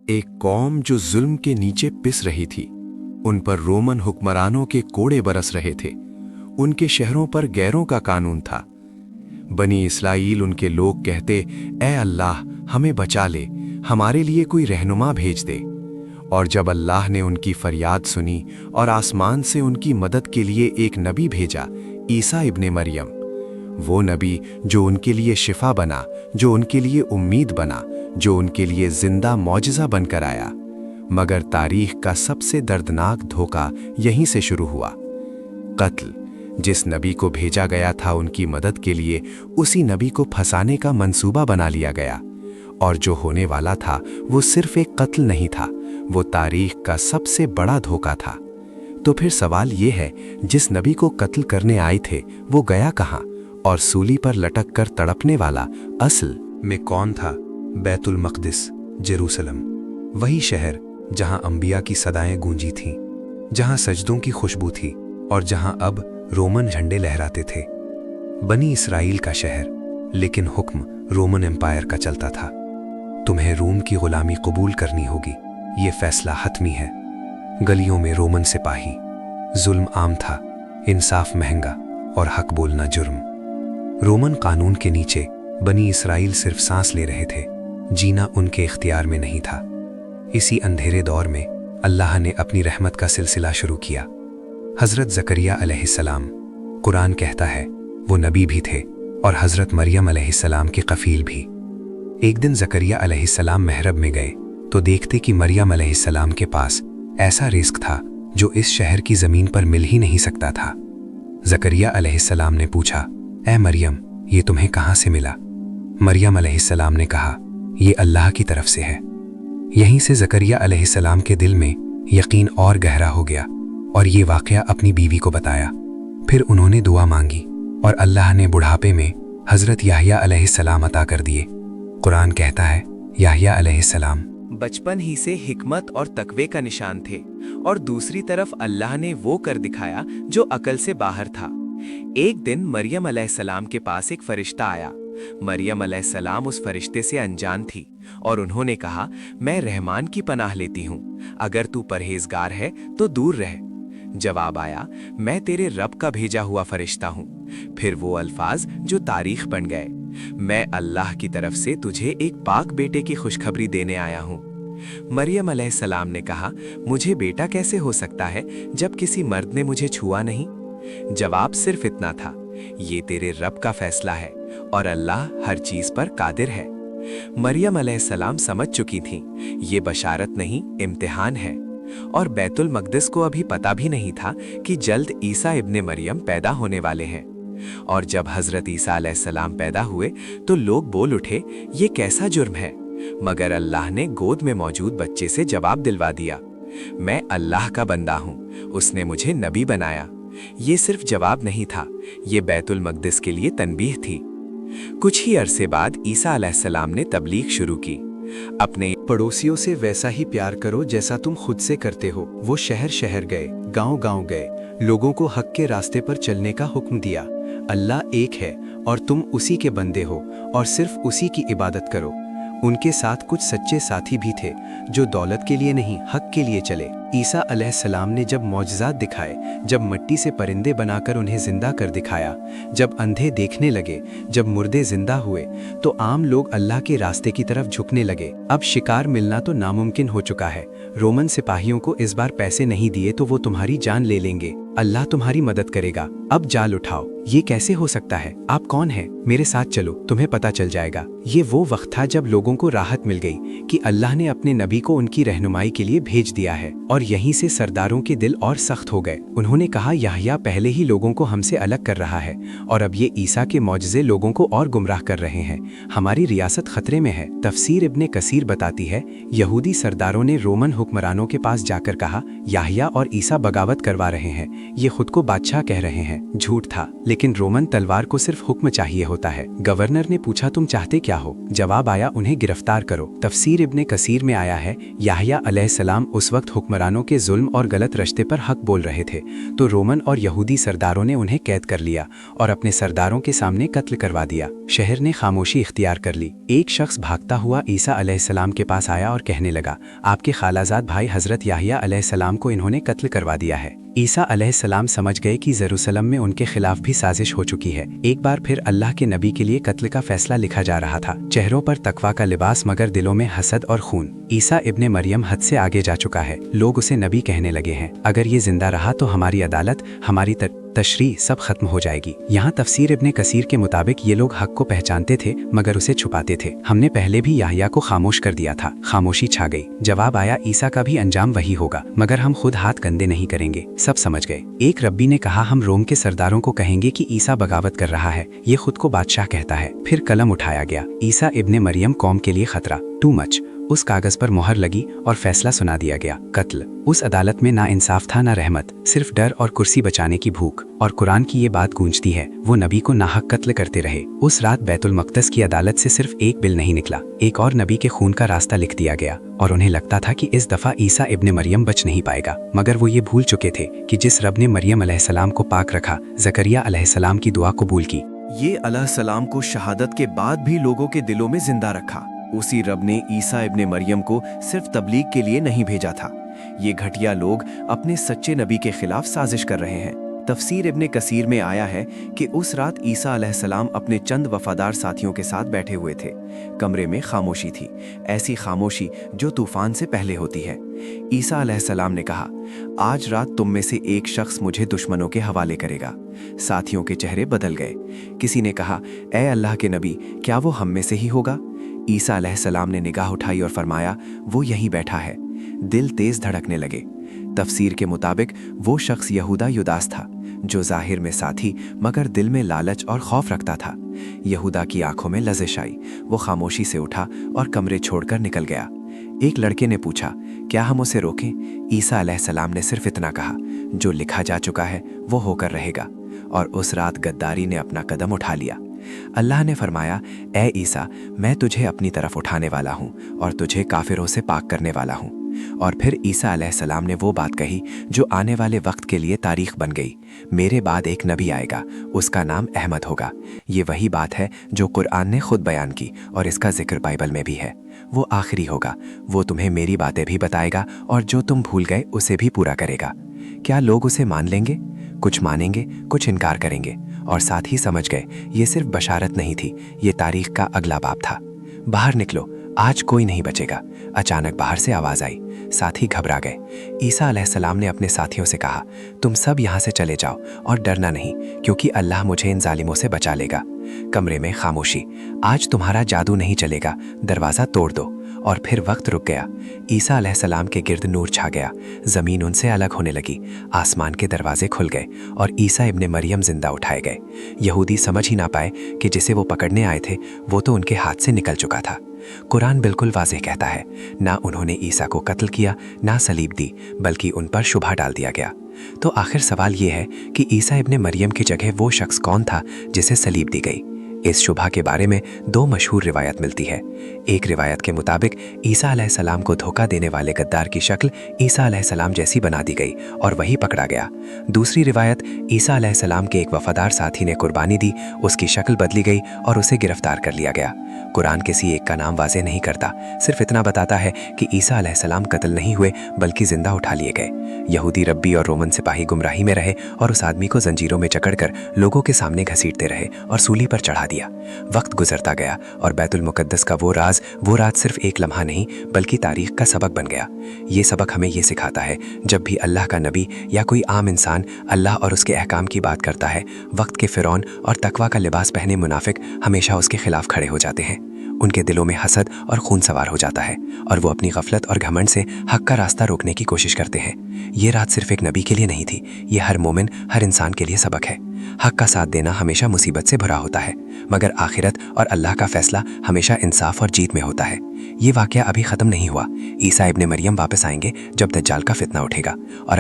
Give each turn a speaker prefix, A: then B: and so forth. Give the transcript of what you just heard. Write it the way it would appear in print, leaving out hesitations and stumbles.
A: एक कौम जो जुल्म के नीचे पिस रही थी। उन पर रोमन हुक्मरानों के कोड़े बरस रहे थे। उनके शहरों पर गैरों का कानून था। बनी इस्राईल उनके लोग कहते, ए अल्लाह हमें बचा ले, हमारे लिए कोई रहनुमा भेज दे। और जब अल्लाह ने उनकी फरियाद सुनी और आसमान से उनकी मदद के लिए एक नबी भेजा, ईसा इब्ने मरियम, वो नबी जो उनके लिए शिफा बना, जो उनके लिए उम्मीद बना, जो उनके लिए जिंदा मौजज़ा बनकर आया। मगर तारीख का सबसे दर्दनाक धोखा यहीं से शुरू हुआ। कत्ल। जिस नबी को भेजा गया था उनकी मदद के लिए, उसी नबी को फंसाने का मंसूबा बना लिया गया। और जो होने वाला था वो सिर्फ एक कत्ल नहीं था, वो तारीख का सबसे बड़ा धोखा था। तो फिर सवाल ये है, जिस नबी को कत्ल करने आए थे वो गया कहाँ? और सूली पर लटक कर तड़पने वाला असल
B: में कौन था? बैतुल मक़दिस, जेरूसलम, वही शहर जहां अंबिया की सदाएं गूंजी थीं, जहां सजदों की खुशबू थी और जहां अब रोमन झंडे लहराते थे। बनी इस्राईल का शहर, लेकिन हुक्म रोमन एम्पायर का चलता था। तुम्हें रोम की गुलामी कबूल करनी होगी, ये फैसला हतमी है। गलियों में रोमन सिपाही, जुल्म आम था, इंसाफ महंगा और हक बोलना जुर्म। रोमन कानून के नीचे बनी इस्राईल सिर्फ सांस ले रहे थे, जीना उनके इख्तियार में नहीं था। इसी अंधेरे दौर में अल्लाह ने अपनी रहमत का सिलसिला शुरू किया। हज़रत ज़करिया अलैहिस्सलाम, कुरान कहता है वो नबी भी थे और हज़रत मरियम अलैहिस्सलाम के कफ़ील भी। एक दिन ज़करिया अलैहिस्सलाम महरब में गए तो देखते कि मरियम अलैहिस्सलाम के पास ऐसा रिस्क था जो इस शहर की ज़मीन पर मिल ही नहीं सकता था। ज़करिया अलैहिस्सलाम ने पूछा, ए मरियम, ये तुम्हें कहाँ से मिला? मरियम अलैहिस्सलाम ने कहा, ये अल्लाह की तरफ से है। यहीं से ज़करिया अलैहिस्सलाम के दिल में यकीन और गहरा हो गया और ये वाक़या अपनी बीवी को बताया। फिर उन्होंने दुआ मांगी और अल्लाह ने बुढ़ापे में हज़रत याह्या अलैहिस्सलाम अता कर दिए। कुरान कहता है, याह्या अलैहिस्सलाम
C: बचपन ही से हिकमत और तकवे का निशान थे, और दूसरी तरफ अल्लाह ने वो कर दिखाया जो अकल से बाहर था। एक दिन मरियम अलैहिस्सलाम के पास एक फरिश्ता आया। मरियम अलैहिस्सलाम उस फरिश्ते से अनजान थी और उन्होंने कहा, मैं रहमान की पनाह लेती हूँ, अगर तू परहेजगार है तो दूर रह। जवाब आया, मैं तेरे रब का भेजा हुआ फरिश्ता हूँ। फिर वो अल्फाज जो तारीख बन गए, मैं अल्लाह की तरफ से तुझे एक पाक बेटे की खुशखबरी देने आया हूँ। मरियम अलैहिस्सलाम ने कहा, मुझे बेटा कैसे हो सकता है जब किसी मर्द ने मुझे छुआ नहीं? जवाब सिर्फ इतना था, ये तेरे रब का फैसला है और अल्लाह हर चीज पर कादिर है। मरियम अलैहिस्सलाम समझ चुकी थीं, ये बशारत नहीं, इम्तिहान है। और बैतुल मक़दिस को अभी पता भी नहीं था कि जल्द ईसा इब्ने मरियम पैदा होने वाले हैं। और जब हज़रत ईसा अलैहिस्सलाम पैदा हुए तो लोग बोल उठे, ये कैसा जुर्म है? मगर अल्लाह ने गोद में मौजूद बच्चे से जवाब दिलवा दिया, मैं अल्लाह का बंदा हूँ, उसने मुझे नबी बनाया। ये सिर्फ जवाब नहीं था, ये बैतुल मक़दिस के लिए तनबीह थी। कुछ ही अरसे बाद ईसा अलैहिस्सलाम ने तबलीग शुरू की। अपने
A: पड़ोसियों से वैसा ही प्यार करो जैसा तुम खुद से करते हो। वो शहर शहर गए, गांव गांव गए, लोगों को हक के रास्ते पर चलने का हुक्म दिया। अल्लाह एक है और तुम उसी के बंदे हो और सिर्फ उसी की इबादत करो। उनके साथ कुछ सच्चे साथी भी थे जो दौलत के लिए नहीं, हक के लिए चले। ईसा अलैहिस्सलाम ने जब मौजज़ात दिखाए, जब मिट्टी से परिंदे बनाकर उन्हें जिंदा कर दिखाया, जब अंधे देखने लगे, जब मुर्दे जिंदा हुए, तो आम लोग अल्लाह के रास्ते की तरफ झुकने लगे। अब शिकार मिलना तो नामुमकिन हो चुका है। रोमन सिपाहियों को इस बार पैसे नहीं दिए तो वो तुम्हारी जान ले लेंगे। अल्लाह तुम्हारी मदद करेगा, अब जाल उठाओ। ये कैसे हो सकता है? आप कौन हैं? मेरे साथ चलो, तुम्हें पता चल जाएगा। ये वो वक्त था जब लोगों को राहत मिल गई कि अल्लाह ने अपने नबी को उनकी रहनुमाई के लिए भेज दिया है। और यहीं से सरदारों के दिल और सख्त हो गए। उन्होंने कहा, याह्या पहले ही लोगों को हमसे अलग कर रहा है और अब ये ईसा के मौजज़े लोगों को और गुमराह कर रहे हैं। हमारी रियासत खतरे में है। तफसीर इब्ने कसीर बताती है, यहूदी सरदारों ने रोमन हुक्मरानों के पास जाकर कहा, याह्या और ईसा बगावत करवा रहे हैं, ये खुद को बादशाह कह रहे हैं। झूठ था, लेकिन रोमन तलवार को सिर्फ हुक्म चाहिए होता है। गवर्नर ने पूछा, तुम चाहते क्या हो? जवाब आया, उन्हें गिरफ्तार करो। तफसीर इब्ने कसीर में आया है, याह्या अलैहिस्सलाम उस वक्त हुक्मरान हुक्मरानों के जुल्म और गलत रश्ते पर हक बोल रहे थे तो रोमन और यहूदी सरदारों ने उन्हें कैद कर लिया और अपने सरदारों के सामने कत्ल करवा दिया। शहर ने खामोशी इख्तियार कर ली। एक शख्स भागता हुआ ईसा अलैहिस्सलाम के पास आया और कहने लगा, आपके खालाजाद भाई हजरत याहिया अलैहिस्सलाम को इन्होंने कत्ल करवा दिया है। ईसा अलैहिस्सलाम समझ गए कि यरूशलेम में उनके खिलाफ भी साजिश हो चुकी है। एक बार फिर अल्लाह के नबी के लिए कत्ल का फैसला लिखा जा रहा था। चेहरों पर तकवा का लिबास मगर दिलों में हसद और खून। ईसा इब्ने मरियम हद से आगे जा चुका है। लोग उसे नबी कहने लगे हैं। अगर ये जिंदा रहा तो हमारी अदालत, हमारी तशरीह सब खत्म हो जाएगी। यहाँ तफसीर इब्ने कसीर के मुताबिक ये लोग हक को पहचानते थे मगर उसे छुपाते थे। हमने पहले भी याहिया को खामोश कर दिया था। खामोशी छा गई। जवाब आया, ईसा का भी अंजाम वही होगा मगर हम खुद हाथ गंदे नहीं करेंगे। सब समझ गए। एक रब्बी ने कहा, हम रोम के सरदारों को कहेंगे कि ईसा बगावत कर रहा है, ये खुद को बादशाह कहता है। फिर कलम उठाया गया। ईसा इब्ने मरियम कौम के लिए खतरा, टू मच। उस कागज पर मोहर लगी और फैसला सुना दिया गया, कत्ल। उस अदालत में ना इंसाफ था ना रहमत, सिर्फ डर और कुर्सी बचाने की भूख। और कुरान की ये बात गूंजती है, वो नबी को नाहक कत्ल करते रहे। उस रात बैतुल मक़दस की अदालत से सिर्फ एक बिल नहीं निकला, एक और नबी के खून का रास्ता लिख दिया गया। और उन्हें लगता था कि इस दफा ईसा इब्ने मरियम बच नहीं पाएगा, मगर वो ये भूल चुके थे कि जिस रब ने मरियम अलैहिस्सलाम को पाक रखा, ज़करिया अलैहिस्सलाम की दुआ कबूल की।
C: ये अलैहिस्सलाम को शहादत के बाद भी लोगों के दिलों में जिंदा रखा। उसी रब ने ईसा इब्ने मरियम को सिर्फ तबलीग के लिए नहीं भेजा था। ये घटिया लोग अपने सच्चे नबी के खिलाफ साजिश कर रहे हैं। तफसीर इब्ने कसीर में आया है कि उस रात ईसा अलैहिस्सलाम अपने चंद वफादार साथियों के साथ बैठे हुए थे। कमरे में खामोशी थी, ऐसी खामोशी जो तूफान से पहले होती है। ईसा अलैहिस्सलाम ने कहा, आज रात तुम में से एक शख्स मुझे दुश्मनों के हवाले करेगा। साथियों के चेहरे बदल गए। किसी ने कहा, ए अल्लाह के नबी, क्या वो हम में से ही होगा? ईसा अलैहिस्सलाम ने निगाह उठाई और फरमाया, वो यहीं बैठा है। दिल तेज धड़कने लगे। तफसीर के मुताबिक वो शख्स यहूदा युदास था, जो जाहिर में साथी मगर दिल में लालच और खौफ रखता था। यहूदा की आंखों में लजिश आई। वो खामोशी से उठा और कमरे छोड़कर निकल गया। एक लड़के ने पूछा, क्या हम उसे रोकें? ईसा अलैहिस्सलाम ने सिर्फ इतना कहा, जो लिखा जा चुका है वो होकर रहेगा। और उस रात गद्दारी ने अपना कदम उठा लिया। अल्लाह ने फरमाया, ए ईसा, मैं तुझे अपनी तरफ उठाने वाला हूँ और तुझे काफिरों से पाक करने वाला हूँ। और फिर ईसा अलैहिस्सलाम ने वो बात कही जो आने वाले वक्त के लिए तारीख बन गई। मेरे बाद एक नबी आएगा, उसका नाम अहमद होगा। ये वही बात है जो कुरान ने खुद बयान की और इसका जिक्र बाइबल में भी है। वो आखिरी होगा, वो तुम्हें मेरी बातें भी बताएगा और जो तुम भूल गए उसे भी पूरा करेगा। क्या लोग उसे मान लेंगे? कुछ मानेंगे, कुछ इनकार करेंगे। और साथ ही समझ गए ये सिर्फ बशारत नहीं थी, ये तारीख का अगला बाब था। बाहर निकलो, आज कोई नहीं बचेगा। अचानक बाहर से आवाज आई। साथी घबरा गए। ईसा अलैहिस्सलाम ने अपने साथियों से कहा, तुम सब यहाँ से चले जाओ और डरना नहीं, क्योंकि अल्लाह मुझे इन जालिमों से बचा लेगा। कमरे में खामोशी। आज तुम्हारा जादू नहीं चलेगा, दरवाज़ा तोड़ दो। और फिर वक्त रुक गया। ईसा अलैहिस्सलाम के गिर्द नूर छा गया। ज़मीन उनसे अलग होने लगी। आसमान के दरवाजे खुल गए और ईसा इब्ने मरियम जिंदा उठाए गए। यहूदी समझ ही ना पाए कि जिसे वो पकड़ने आए थे वो तो उनके हाथ से निकल चुका था। कुरान बिल्कुल वाज़ेह कहता है, ना उन्होंने ईसा को कत्ल किया, ना सलीब दी, बल्कि उन पर शुबह डाल दिया गया। तो आखिर सवाल ये है कि ईसा इब्ने मरियम की जगह वो शख्स कौन था जिसे सलीब दी गई? इस शुबह के बारे में दो मशहूर रिवायत मिलती है। एक रिवायत के मुताबिक ईसा अलैहिस्सलाम को धोखा देने वाले गद्दार की शक्ल ईसा अलैहिस्सलाम जैसी बना दी गई और वही पकड़ा गया। दूसरी रिवायत, ईसा अलैहिस्सलाम के एक वफादार साथी ने कुर्बानी दी, उसकी शक्ल बदली गई और उसे गिरफ्तार कर लिया गया। कुरान किसी एक का नाम वाज़ेह नहीं करता, सिर्फ इतना बताता है कि ईसा अलैहिस्सलाम कत्ल नहीं हुए बल्कि जिंदा उठा लिए गए। यहूदी रब्बी और रोमन सिपाही गुमराही में रहे और उस आदमी को जंजीरों में जकड़कर लोगों के सामने घसीटते रहे और सूली पर चढ़ा दिया। वक्त गुजरता गया और बैतुल मुकद्दस का वो रात सिर्फ एक लम्हा नहीं बल्कि तारीख का सबक बन गया। ये सबक हमें ये सिखाता है, जब भी अल्लाह का नबी या कोई आम इंसान अल्लाह और उसके अहकाम की बात करता है, वक्त के फिरौन और तकवा का लिबास पहने मुनाफिक हमेशा उसके खिलाफ खड़े हो जाते हैं। उनके दिलों में हसद और खून सवार हो जाता है और वो अपनी गफलत और घमंड से हक का रास्ता रोकने की कोशिश करते हैं। ये रात सिर्फ एक नबी के लिए नहीं थी, ये हर मोमिन, हर इंसान के लिए सबक है। हक का साथ देना हमेशा मुसीबत से भरा होता है, मगर आखिरत और अल्लाह का फैसला हमेशा इंसाफ और जीत में होता है। ये वाकया अभी ख़त्म नहीं हुआ। ईसा इब्ने मरियम वापस आएंगे जब दज्जाल का फितना उठेगा और